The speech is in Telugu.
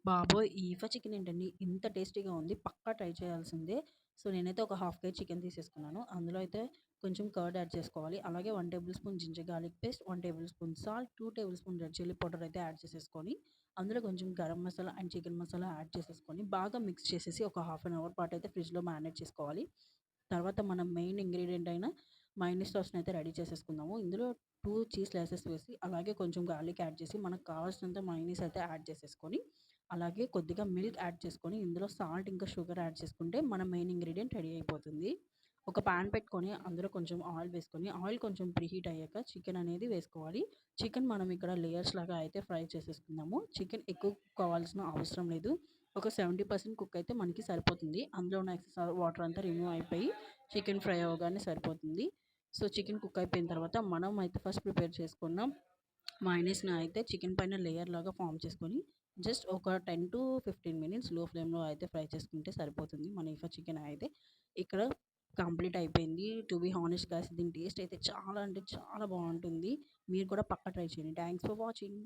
బాబోయ్! ఈ ఈఫా చికెన్ ఏంటండి ఇంత టేస్టీగా ఉంది. పక్కా ట్రై చేయాల్సిందే. సో, నేనైతే ఒక హాఫ్ కేజీ చికెన్ తీసేసుకున్నాను. అందులో అయితే కొంచెం కర్డ్ యాడ్ చేసుకోవాలి. అలాగే 1 tablespoon ginger garlic paste, 1 tablespoon salt, 2 tablespoon red chilli powder అయితే యాడ్ చేసేసుకొని, అందులో కొంచెం garam masala and chicken masala add చేసేసుకొని, బాగా మిక్స్ చేసేసి ఒక హాఫ్ అన్ అవర్ పాటు అయితే ఫ్రిడ్జ్‌లో మ్యారినేట్ చేసుకోవాలి. తర్వాత మనం మెయిన్ ఇంగ్రీడియంట్ అయిన మయోనీస్ సాస్‌ని అయితే రెడీ చేసేసుకుందాము. ఇందులో 2 చీజ్ స్లైసెస్ వేసి, అలాగే కొంచెం గార్లిక్ యాడ్ చేసి, మనకు కావాల్సినంత మయోనీస్ అయితే యాడ్ చేసేసుకొని, అలాగే కొద్దిగా మిల్క్ యాడ్ చేసుకొని, ఇందులో సాల్ట్ ఇంకా షుగర్ యాడ్ చేసుకుంటే మన మెయిన్ ఇంగ్రీడియంట్ రెడీ అయిపోతుంది. ఒక పాన్ పెట్టుకొని అందులో కొంచెం ఆయిల్ వేసుకొని, ఆయిల్ కొంచెం ప్రీహీట్ అయ్యాక చికెన్ అనేది వేసుకోవాలి. చికెన్ మనం ఇక్కడ లేయర్స్ లాగా అయితే ఫ్రై చేసేసుకుందాము. చికెన్ ఎక్కువ కుక్ అవ్వాల్సిన అవసరం లేదు. ఒక 70% కుక్ అయితే మనకి సరిపోతుంది. అందులో ఉన్న ఎక్సెస్ వాటర్ అంతా రిమూవ్ అయిపోయి చికెన్ ఫ్రై అవ్వగానే సరిపోతుంది. సో, చికెన్ కుక్ అయిపోయిన తర్వాత మనం అయితే ఫస్ట్ ప్రిపేర్ చేసుకున్న మయోనీస్‌ని అయితే చికెన్ పైన లేయర్ లాగా ఫార్మ్ చేసుకొని జస్ట్ ఒక 10-15 మినిట్స్ లో ఫ్లేమ్‌లో అయితే ఫ్రై చేసుకుంటే సరిపోతుంది. మన ఈఫా చికెన్ అయితే ఇక్కడ కంప్లీట్ అయిపోయింది. టు బీ హానెస్ట్ గైస్, దీని టేస్ట్ అయితే చాలా అంటే చాలా బావుంటుంది. మీరు కూడా పక్కా ట్రై చేయండి. Thanks for watching.